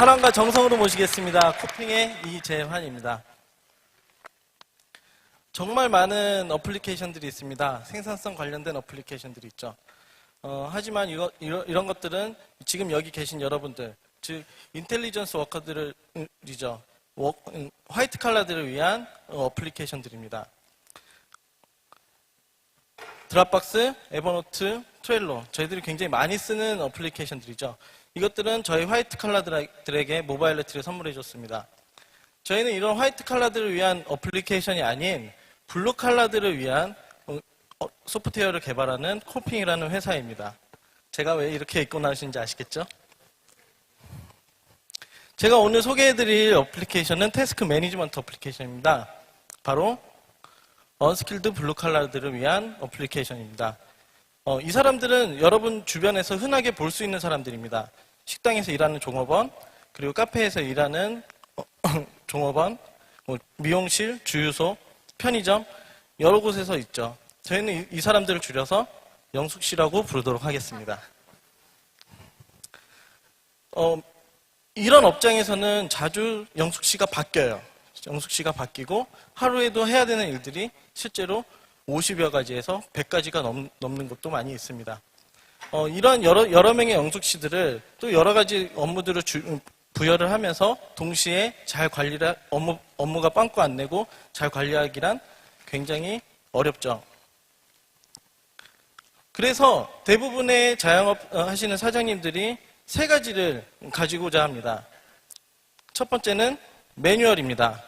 사랑과 정성으로 모시겠습니다. 코핑의 이재환입니다. 정말 많은 어플리케이션들이 있습니다. 생산성 관련된 어플리케이션들이 있죠. 하지만 이런 것들은 지금 여기 계신 여러분들, 즉 인텔리전스 워커들이죠. 화이트 칼라들을 위한 어플리케이션들입니다. 드랍박스, 에버노트, 트렐로, 저희들이 굉장히 많이 쓰는 어플리케이션들이죠. 이것들은 저희 화이트 칼라들에게 모바일 레트를 선물해 줬습니다. 저희는 이런 화이트 칼라들을 위한 어플리케이션이 아닌 블루 칼라들을 위한 소프트웨어를 개발하는 코핑이라는 회사입니다. 제가 왜 이렇게 입고 나오신지 아시겠죠? 제가 오늘 소개해드릴 어플리케이션은 태스크 매니지먼트 어플리케이션입니다. 바로 언스킬드 블루 칼라들을 위한 어플리케이션입니다. 이 사람들은 여러분 주변에서 흔하게 볼 수 있는 사람들입니다. 식당에서 일하는 종업원, 그리고 카페에서 일하는 종업원, 미용실, 주유소, 편의점, 여러 곳에서 있죠. 저희는 이 사람들을 줄여서 영숙씨라고 부르도록 하겠습니다. 이런 업장에서는 자주 영숙씨가 바뀌어요. 영숙씨가 바뀌고 하루에도 해야 되는 일들이 실제로 50여 가지에서 100가지가 넘는 것도 많이 있습니다. 이런 여러 명의 영숙씨들을 또 여러 가지 업무들을 부여를 하면서 동시에 잘 관리를, 업무가 빵꾸 안 내고 잘 관리하기란 굉장히 어렵죠. 그래서 대부분의 자영업 하시는 사장님들이 세 가지를 가지고자 합니다. 첫 번째는 매뉴얼입니다.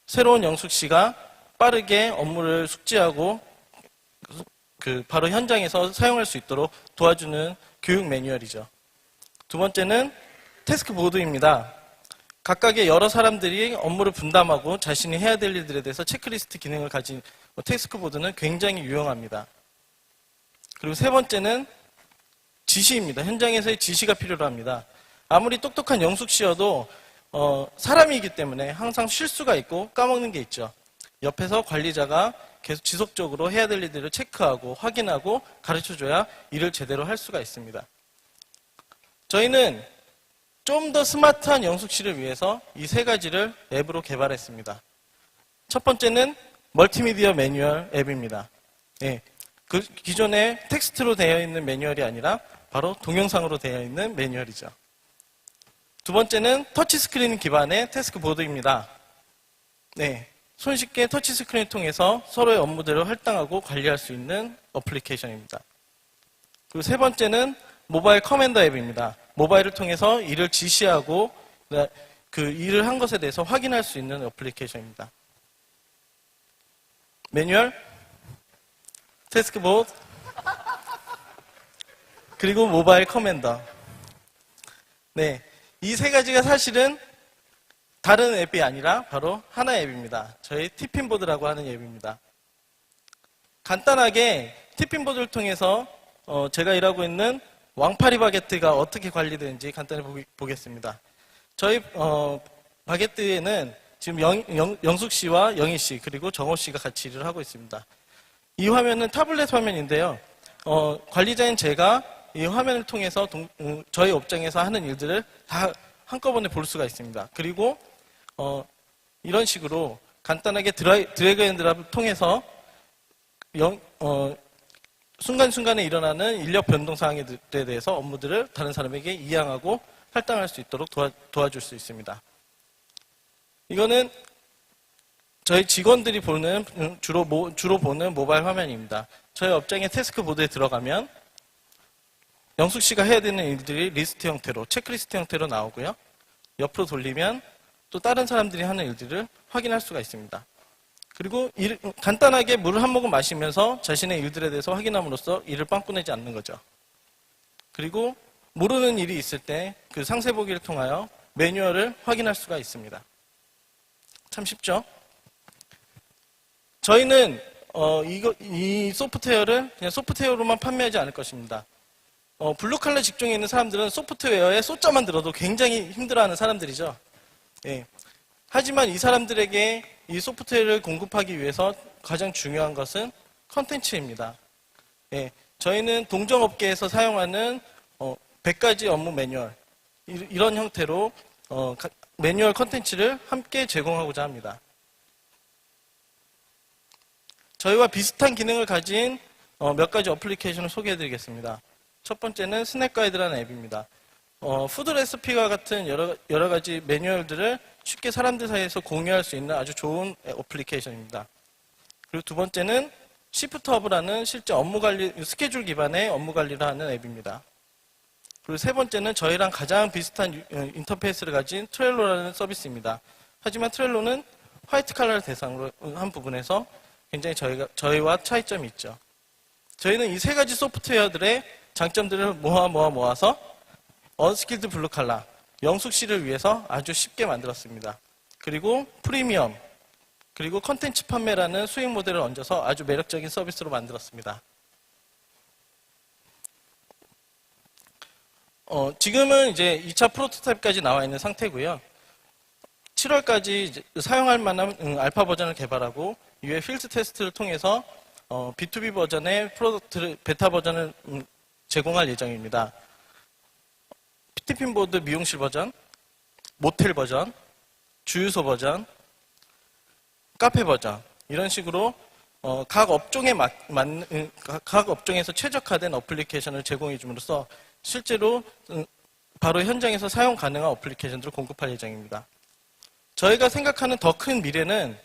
새로운 영숙씨가 빠르게 업무를 숙지하고 바로 현장에서 사용할 수 있도록 도와주는 교육 매뉴얼이죠. 두 번째는 태스크 보드입니다. 각각의 여러 사람들이 업무를 분담하고 자신이 해야 될 일들에 대해서 체크리스트 기능을 가진 태스크 보드는 굉장히 유용합니다. 그리고 세 번째는 지시입니다. 현장에서의 지시가 필요로 합니다. 아무리 똑똑한 영숙씨여도 사람이기 때문에 항상 실수가 있고 까먹는 게 있죠. 옆에서 관리자가 계속 지속적으로 해야 될 일들을 체크하고 확인하고 가르쳐줘야 일을 제대로 할 수가 있습니다. 저희는 좀 더 스마트한 영숙씨를 위해서 이 세 가지를 앱으로 개발했습니다. 첫 번째는 멀티미디어 매뉴얼 앱입니다. 기존에 텍스트로 되어 있는 매뉴얼이 아니라 바로 동영상으로 되어 있는 매뉴얼이죠. 두 번째는 터치스크린 기반의 태스크 보드입니다. 손쉽게 터치스크린을 통해서 서로의 업무들을 할당하고 관리할 수 있는 어플리케이션입니다. 그리고 세 번째는 모바일 커맨더 앱입니다. 모바일을 통해서 일을 지시하고 그 일을 한 것에 대해서 확인할 수 있는 어플리케이션입니다. 매뉴얼, 태스크 보드, 그리고 모바일 커맨더. 이 세 가지가 사실은 다른 앱이 아니라 바로 하나의 앱입니다. 저희 티핀보드라고 하는 앱입니다. 간단하게 티핀보드를 통해서 제가 일하고 있는 왕파리 바게트가 어떻게 관리되는지 간단히 보겠습니다. 저희 바게트에는 지금 영숙씨와 영희씨 그리고 정호씨가 같이 일을 하고 있습니다. 이 화면은 타블렛 화면인데요. 관리자인 제가 이 화면을 통해서 저희 업장에서 하는 일들을 다 한꺼번에 볼 수가 있습니다. 그리고 이런 식으로 간단하게 드래그 앤 드랍을 통해서 순간순간에 일어나는 인력 변동 사항에 대해서 업무들을 다른 사람에게 이양하고 할당할 수 있도록 도와줄 수 있습니다. 이거는 저희 직원들이 주로 보는 모바일 화면입니다. 저희 업장의 태스크 보드에 들어가면 영숙씨가 해야 되는 일들이 리스트 형태로, 체크리스트 형태로 나오고요. 옆으로 돌리면 또 다른 사람들이 하는 일들을 확인할 수가 있습니다. 그리고 간단하게 물을 한 모금 마시면서 자신의 일들에 대해서 확인함으로써 일을 빵꾸 내지 않는 거죠. 그리고 모르는 일이 있을 때 그 상세 보기를 통하여 매뉴얼을 확인할 수가 있습니다. 참 쉽죠? 저희는 이 소프트웨어를 그냥 소프트웨어로만 판매하지 않을 것입니다. 블루칼라 직종에 있는 사람들은 소프트웨어에 소자만 들어도 굉장히 힘들어하는 사람들이죠. 하지만 이 사람들에게 이 소프트웨어를 공급하기 위해서 가장 중요한 것은 컨텐츠입니다. 저희는 동종업계에서 사용하는 100가지 업무 매뉴얼, 이런 형태로 매뉴얼 컨텐츠를 함께 제공하고자 합니다. 저희와 비슷한 기능을 가진 몇 가지 어플리케이션을 소개해드리겠습니다. 첫 번째는 스낵 가이드라는 앱입니다. 푸드 레시피와 같은 여러 가지 매뉴얼들을 쉽게 사람들 사이에서 공유할 수 있는 아주 좋은 어플리케이션입니다. 그리고 두 번째는 시프트 허브라는 실제 업무 관리, 스케줄 기반의 업무 관리를 하는 앱입니다. 그리고 세 번째는 저희랑 가장 비슷한 인터페이스를 가진 트렐로라는 서비스입니다. 하지만 트렐로는 화이트 칼라를 대상으로 한 부분에서 굉장히 저희와 차이점이 있죠. 저희는 이 세 가지 소프트웨어들의 장점들을 모아서 언스킬드 블루 칼라, 영숙씨를 위해서 아주 쉽게 만들었습니다. 그리고 프리미엄, 그리고 컨텐츠 판매라는 수익 모델을 얹어서 아주 매력적인 서비스로 만들었습니다. 지금은 이제 2차 프로토타입까지 나와 있는 상태고요. 7월까지 사용할 만한 알파 버전을 개발하고 이후에 필드 테스트를 통해서 B2B 버전의 프로덕트를 베타 버전을 제공할 예정입니다. 피티핀 보드 미용실 버전, 모텔 버전, 주유소 버전, 카페 버전 이런 식으로 각 업종에서 최적화된 어플리케이션을 제공해 줌으로써 실제로 바로 현장에서 사용 가능한 어플리케이션들을 공급할 예정입니다. 저희가 생각하는 더 큰 미래는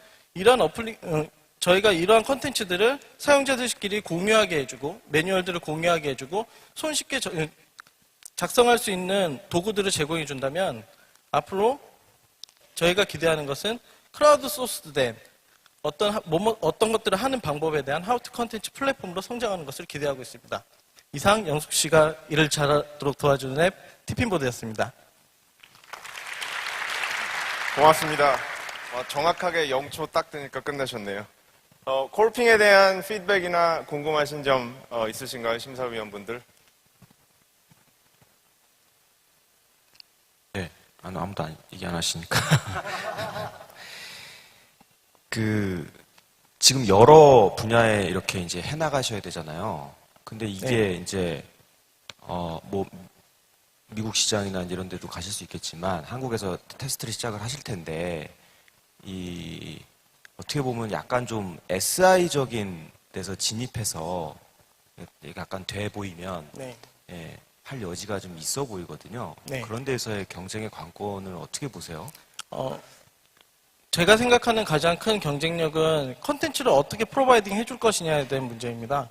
저희가 이러한 콘텐츠들을 사용자들끼리 공유하게 해주고 매뉴얼들을 공유하게 해주고 손쉽게 작성할 수 있는 도구들을 제공해 준다면 앞으로 저희가 기대하는 것은 크라우드 소스된 어떤 것들을 하는 방법에 대한 하우투 콘텐츠 플랫폼으로 성장하는 것을 기대하고 있습니다. 이상 영숙 씨가 일을 잘하도록 도와주는 앱 티핀보드였습니다. 고맙습니다. 정확하게 0초 딱 되니까 끝내셨네요. 콜핑에 대한 피드백이나 궁금하신 점 있으신가요, 심사위원분들? 네, 아무도 얘기 안 하시니까. 지금 여러 분야에 이렇게 이제 해나가셔야 되잖아요. 근데 이게 네. 이제, 미국 시장이나 이런 데도 가실 수 있겠지만, 한국에서 테스트를 시작을 하실 텐데, 어떻게 보면 약간 좀 SI적인 데서 진입해서 약간 돼 보이면, 네. 예, 할 여지가 좀 있어 보이거든요. 네. 그런 데서의 경쟁의 관건을 어떻게 보세요? 제가 생각하는 가장 큰 경쟁력은 컨텐츠를 어떻게 프로바이딩 해줄 것이냐에 대한 문제입니다.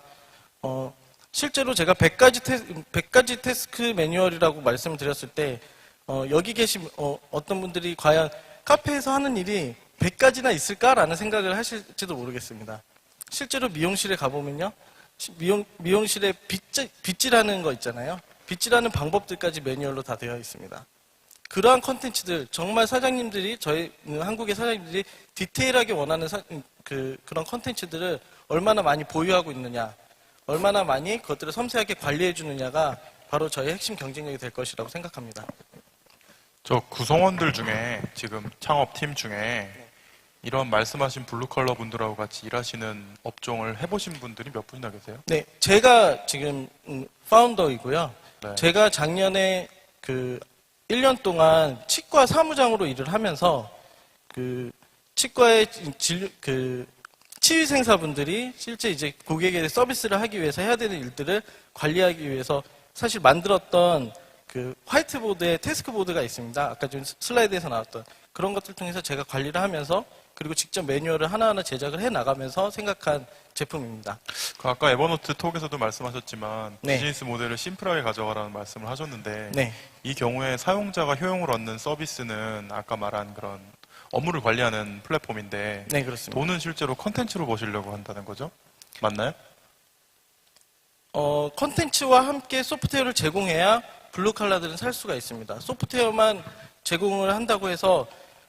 실제로 제가 100가지 태스크 매뉴얼이라고 말씀을 드렸을 때 여기 계신 어떤 분들이 과연 카페에서 하는 일이 100가지나 있을까라는 생각을 하실지도 모르겠습니다. 실제로 미용실에 가보면요. 미용실에 빗질하는 거 있잖아요. 빗질하는 방법들까지 매뉴얼로 다 되어 있습니다. 그러한 컨텐츠들, 정말 사장님들이, 저희 한국의 사장님들이 디테일하게 원하는 그런 컨텐츠들을 얼마나 많이 보유하고 있느냐, 얼마나 많이 그것들을 섬세하게 관리해 주느냐가 바로 저희 핵심 경쟁력이 될 것이라고 생각합니다. 저 구성원들 중에 지금 창업팀 중에 이런 말씀하신 블루컬러 분들하고 같이 일하시는 업종을 해보신 분들이 몇 분이나 계세요? 네, 제가 지금 파운더이고요. 네. 제가 작년에 1년 동안 치과 사무장으로 일을 하면서 치과의 치위생사분들이 실제 이제 고객에게 서비스를 하기 위해서 해야 되는 일들을 관리하기 위해서 사실 만들었던 화이트보드의 태스크보드가 있습니다. 아까 좀 슬라이드에서 나왔던 그런 것들 통해서 제가 관리를 하면서 그리고 직접 매뉴얼을 하나하나 제작을 해 나가면서 생각한 제품입니다. 아까 에버노트 톡에서도 말씀하셨지만 네. 비즈니스 모델을 심플하게 가져가라는 말씀을 하셨는데 네. 이 경우에 사용자가 효용을 얻는 서비스는 아까 말한 그런 업무를 관리하는 플랫폼인데 네, 그렇습니다. 돈은 실제로 컨텐츠로 버시려고 한다는 거죠? 맞나요? 컨텐츠와 함께 소프트웨어를 제공해야 블루칼라들은 살 수가 있습니다. 소프트웨어만 제공을 한다고 해서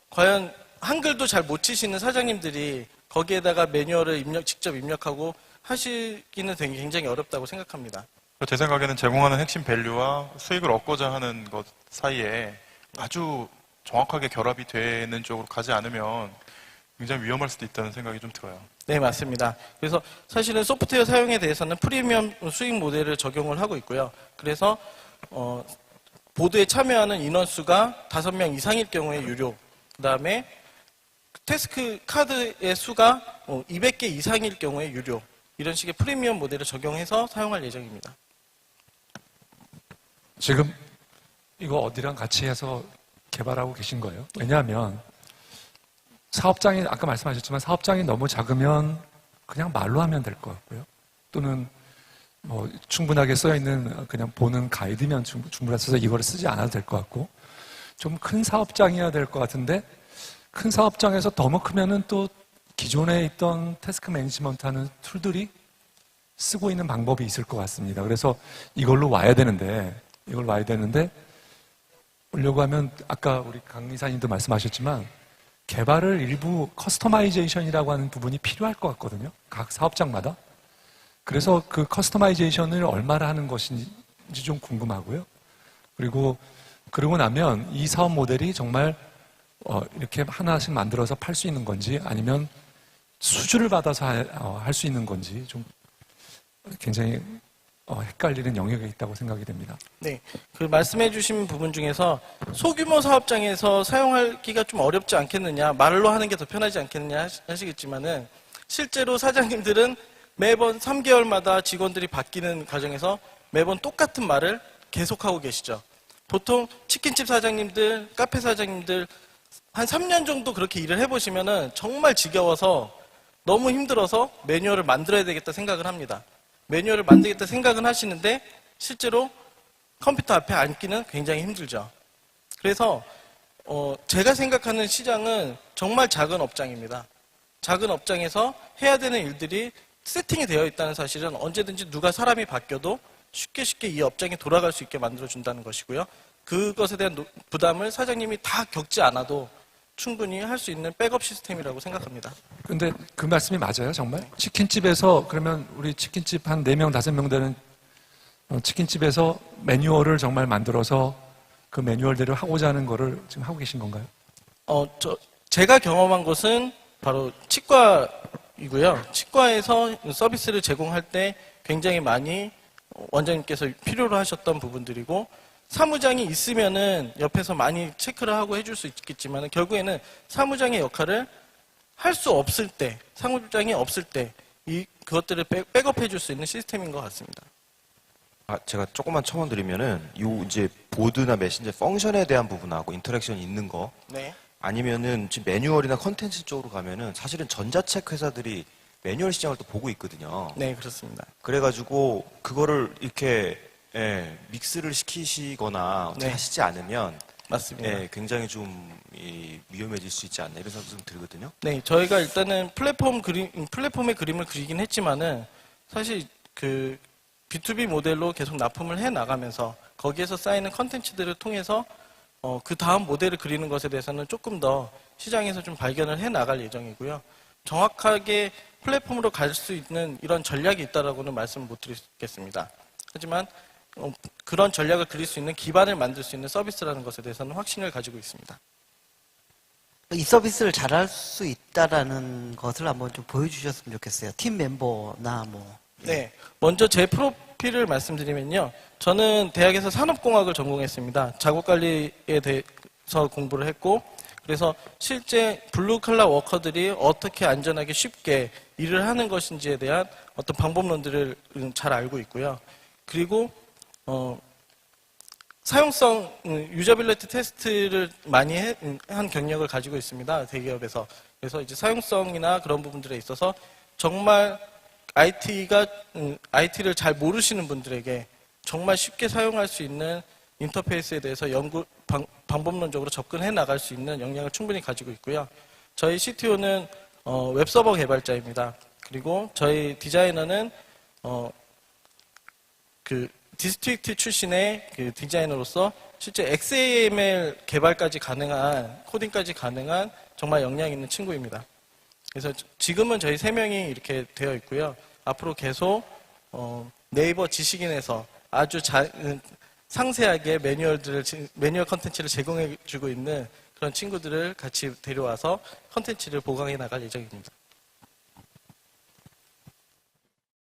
과연 한글도 잘 못 치시는 사장님들이 거기에다가 매뉴얼을 직접 입력하고 하시기는 되게 굉장히 어렵다고 생각합니다. 제 생각에는 제공하는 핵심 밸류와 수익을 얻고자 하는 것 사이에 아주 정확하게 결합이 되는 쪽으로 가지 않으면 굉장히 위험할 수도 있다는 생각이 좀 들어요. 네, 맞습니다. 그래서 사실은 소프트웨어 사용에 대해서는 프리미엄 수익 모델을 적용을 하고 있고요. 그래서 보드에 참여하는 인원수가 5명 이상일 경우에 유료, 그 다음에 태스크 카드의 수가 200개 이상일 경우에 유료, 이런 식의 프리미엄 모델을 적용해서 사용할 예정입니다. 지금 이거 어디랑 같이 해서 개발하고 계신 거예요? 왜냐하면 사업장이 아까 말씀하셨지만 사업장이 너무 작으면 그냥 말로 하면 될 것 같고요. 또는 뭐 충분하게 써 있는 그냥 보는 가이드면 충분해서 이거를 쓰지 않아도 될 것 같고, 좀 큰 사업장이어야 될 것 같은데 큰 사업장에서 너무 크면은 또 기존에 있던 태스크 매니지먼트하는 툴들이 쓰고 있는 방법이 있을 것 같습니다. 그래서 이걸로 와야 되는데 오려고 하면 아까 우리 강 이사님도 말씀하셨지만 개발을 일부 커스터마이제이션이라고 하는 부분이 필요할 것 같거든요. 각 사업장마다. 그래서 그 커스터마이제이션을 얼마나 하는 것인지 좀 궁금하고요. 그리고 그러고 나면 이 사업 모델이 정말 이렇게 하나씩 만들어서 팔 수 있는 건지 아니면 수주를 받아서 할 수 있는 건지 좀 굉장히 헷갈리는 영역에 있다고 생각이 됩니다. 네, 그 말씀해주신 부분 중에서 소규모 사업장에서 사용하기가 좀 어렵지 않겠느냐, 말로 하는 게 더 편하지 않겠느냐 하시겠지만은 실제로 사장님들은 매번 3개월마다 직원들이 바뀌는 과정에서 매번 똑같은 말을 계속하고 계시죠. 보통 치킨집 사장님들, 카페 사장님들 한 3년 정도 그렇게 일을 해보시면은 정말 지겨워서 너무 힘들어서 매뉴얼을 만들어야 되겠다 생각을 합니다. 매뉴얼을 만들겠다 생각은 하시는데 실제로 컴퓨터 앞에 앉기는 굉장히 힘들죠. 그래서 제가 생각하는 시장은 정말 작은 업장입니다. 작은 업장에서 해야 되는 일들이 세팅이 되어 있다는 사실은 언제든지 누가 사람이 바뀌어도 쉽게 이 업장이 돌아갈 수 있게 만들어준다는 것이고요. 그것에 대한 부담을 사장님이 다 겪지 않아도 충분히 할 수 있는 백업 시스템이라고 생각합니다. 근데 그 말씀이 맞아요, 정말? 치킨집에서, 그러면 우리 치킨집 한 4명, 5명 되는 치킨집에서 매뉴얼을 정말 만들어서 그 매뉴얼대로 하고자 하는 거를 지금 하고 계신 건가요? 제가 경험한 곳은 바로 치과이고요. 치과에서 서비스를 제공할 때 굉장히 많이 원장님께서 필요로 하셨던 부분들이고, 사무장이 있으면은 옆에서 많이 체크를 하고 해줄 수 있겠지만 결국에는 사무장의 역할을 할 수 없을 때, 사무장이 없을 때 그것들을 백업해 줄 수 있는 시스템인 것 같습니다. 제가 조금만 첨언 드리면은 요 이제 보드나 메신저 펑션에 대한 부분하고 인터랙션이 있는 거, 네. 아니면은 지금 매뉴얼이나 컨텐츠 쪽으로 가면은 사실은 전자책 회사들이 매뉴얼 시장을 또 보고 있거든요. 네, 그렇습니다. 그래가지고 그거를 이렇게 믹스를 시키시거나 어떻게 네. 하시지 않으면 맞습니다. 굉장히 좀 위험해질 수 있지 않나 이런 생각이 좀 들거든요. 네, 저희가 일단은 플랫폼의 그림을 그리긴 했지만은 사실 그 B2B 모델로 계속 납품을 해 나가면서 거기에서 쌓이는 컨텐츠들을 통해서 그 다음 모델을 그리는 것에 대해서는 조금 더 시장에서 좀 발견을 해 나갈 예정이고요. 정확하게 플랫폼으로 갈 수 있는 이런 전략이 있다라고는 말씀을 못 드리겠습니다. 하지만 그런 전략을 그릴 수 있는 기반을 만들 수 있는 서비스라는 것에 대해서는 확신을 가지고 있습니다. 이 서비스를 잘할 수 있다라는 것을 한번 좀 보여주셨으면 좋겠어요. 팀 멤버나 뭐. 네, 먼저 제 프로필을 말씀드리면요. 저는 대학에서 산업공학을 전공했습니다. 작업관리에 대해서 공부를 했고, 그래서 실제 블루칼라 워커들이 어떻게 안전하게 쉽게 일을 하는 것인지에 대한 어떤 방법론들을 잘 알고 있고요. 그리고 사용성 유저빌리티 테스트를 많이 한 경력을 가지고 있습니다. 대기업에서. 그래서 이제 사용성이나 그런 부분들에 있어서 정말 IT를 잘 모르시는 분들에게 정말 쉽게 사용할 수 있는 인터페이스에 대해서 방법론적으로 접근해 나갈 수 있는 역량을 충분히 가지고 있고요. 저희 CTO는 웹서버 개발자입니다. 그리고 저희 디자이너는 그 디스트릭트 출신의 그 디자이너로서 실제 XAML 개발까지 가능한, 코딩까지 가능한 정말 역량 있는 친구입니다. 그래서 지금은 저희 3명이 이렇게 되어 있고요. 앞으로 계속 네이버 지식인에서 아주 상세하게 매뉴얼 컨텐츠를 제공해주고 있는 그런 친구들을 같이 데려와서 컨텐츠를 보강해 나갈 예정입니다.